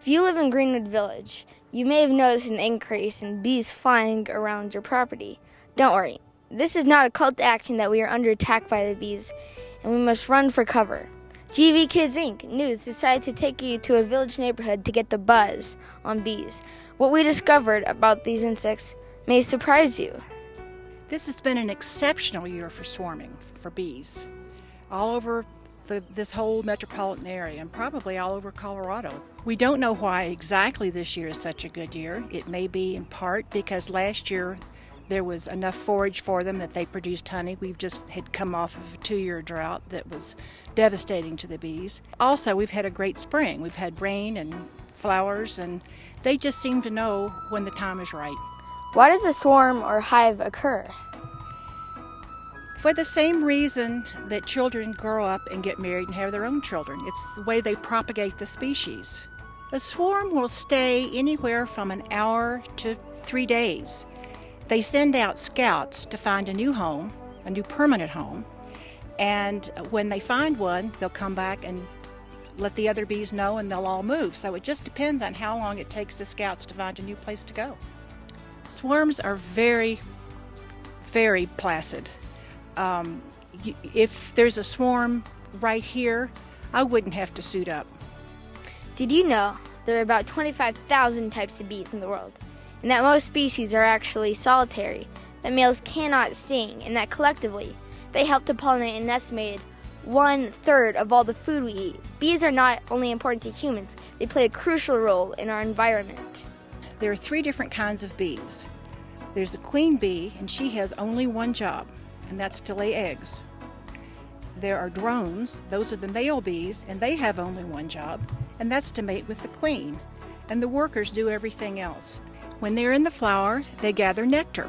If you live in Greenwood Village, you may have noticed an increase in bees flying around your property. Don't worry, this is not a call to action that we are under attack by the bees and we must run for cover. GV Kids Inc. News decided to take you to a village neighborhood to get the buzz on bees. What we discovered about these insects may surprise you. This has been an exceptional year for swarming for bees all over this whole metropolitan area and probably all over Colorado. We don't know why exactly this year is such a good year. It may be in part because last year there was enough forage for them that they produced honey. We've just had come off of a 2-year drought that was devastating to the bees. Also, we've had a great spring. We've had rain and flowers, and they just seem to know when the time is right. Why does a swarm or hive occur? For the same reason that children grow up and get married and have their own children. It's the way they propagate the species. A swarm will stay anywhere from an hour to 3 days. They send out scouts to find a new home, a new permanent home, and when they find one, they'll come back and let the other bees know and they'll all move. So it just depends on how long it takes the scouts to find a new place to go. Swarms are very, very placid. If there's a swarm right here, I wouldn't have to suit up. Did you know there are about 25,000 types of bees in the world, and that most species are actually solitary, that males cannot sting, and that collectively they help to pollinate an estimated 1/3 of all the food we eat? Bees are not only important to humans, they play a crucial role in our environment. There are 3 different kinds of bees. There's a queen bee, and she has only one job, and that's to lay eggs. There are drones, those are the male bees, and they have only one job, and that's to mate with the queen. And the workers do everything else. When they're in the flower, they gather nectar.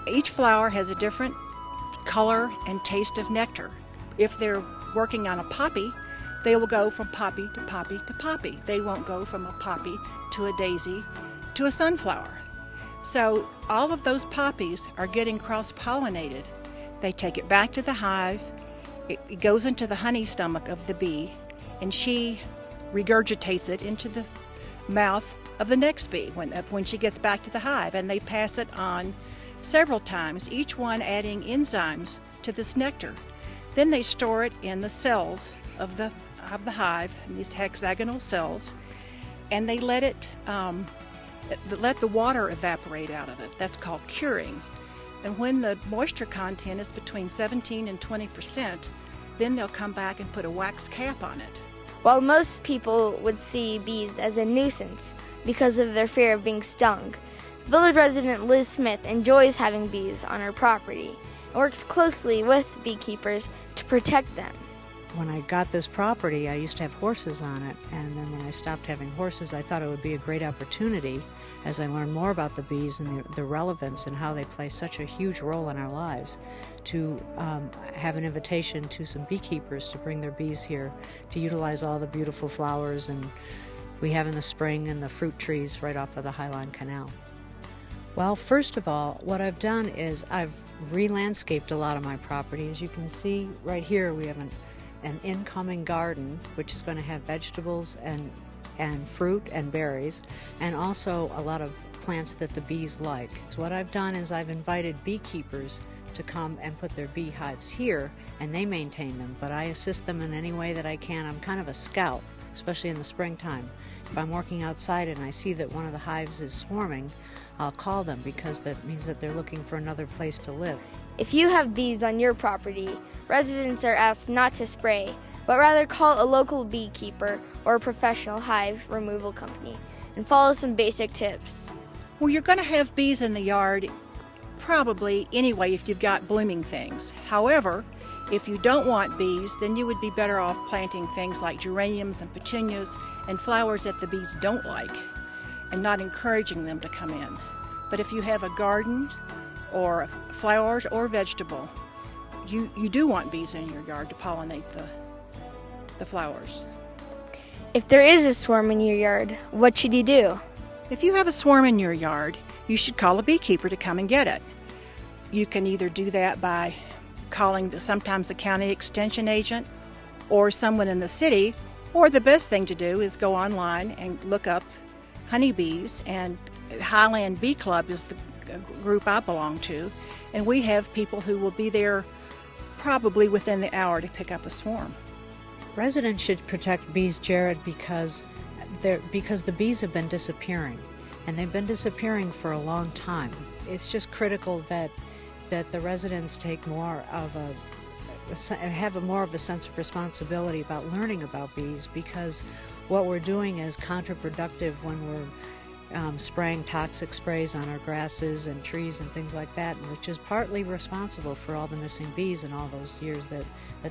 Each flower has a different color and taste of nectar. If they're working on a poppy, they will go from poppy to poppy to poppy. They won't go from a poppy to a daisy to a sunflower. So all of those poppies are getting cross-pollinated. They take it back to the hive, it goes into the honey stomach of the bee, and she regurgitates it into the mouth of the next bee when she gets back to the hive, and they pass it on several times, each one adding enzymes to this nectar. Then they store it in the cells of the hive, in these hexagonal cells, and they let the water evaporate out of it. That's called curing. And when the moisture content is between 17 and 20%, then they'll come back and put a wax cap on it. While most people would see bees as a nuisance because of their fear of being stung, village resident Liz Smith enjoys having bees on her property and works closely with beekeepers to protect them. When I got this property, I used to have horses on it, and then when I stopped having horses, I thought it would be a great opportunity as I learned more about the bees and the relevance and how they play such a huge role in our lives, to have an invitation to some beekeepers to bring their bees here to utilize all the beautiful flowers and we have in the spring and the fruit trees right off of the Highline Canal. Well, first of all, what I've done is I've re-landscaped a lot of my property. As you can see right here, we have an incoming garden, which is going to have vegetables and fruit and berries, and also a lot of plants that the bees like. So what I've done is I've invited beekeepers to come and put their beehives here, and they maintain them, but I assist them in any way that I can. I'm kind of a scout, especially in the springtime. If I'm working outside and I see that one of the hives is swarming, I'll call them because that means that they're looking for another place to live. If you have bees on your property, residents are asked not to spray, but rather call a local beekeeper or a professional hive removal company and follow some basic tips. Well, you're going to have bees in the yard probably anyway if you've got blooming things. However, if you don't want bees, then you would be better off planting things like geraniums and petunias and flowers that the bees don't like and not encouraging them to come in. But if you have a garden or flowers or vegetable, you do want bees in your yard to pollinate the flowers. If there is a swarm in your yard, what should you do? If you have a swarm in your yard, you should call a beekeeper to come and get it. You can either do that by calling sometimes the county extension agent or someone in the city, Or the best thing to do is go online and look up honeybees, and Highland Bee Club is the group I belong to, and we have people who will be there probably within the hour to pick up a swarm. Residents should protect bees, Jared, because the bees have been disappearing, and they've been disappearing for a long time. It's just critical that the residents take more of more of a sense of responsibility about learning about bees, because what we're doing is counterproductive when we're spraying toxic sprays on our grasses and trees and things like that, which is partly responsible for all the missing bees in all those years that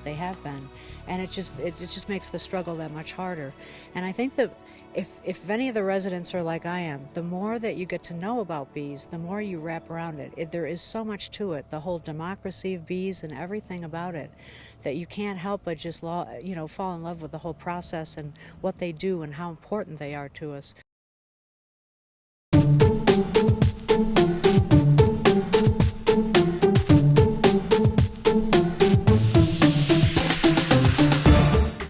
they have been. And it just makes the struggle that much harder. And I think that if any of the residents are like I am, the more that you get to know about bees, the more you wrap around it. There is so much to it, the whole democracy of bees and everything about it, that you can't help but just fall in love with the whole process and what they do and how important they are to us.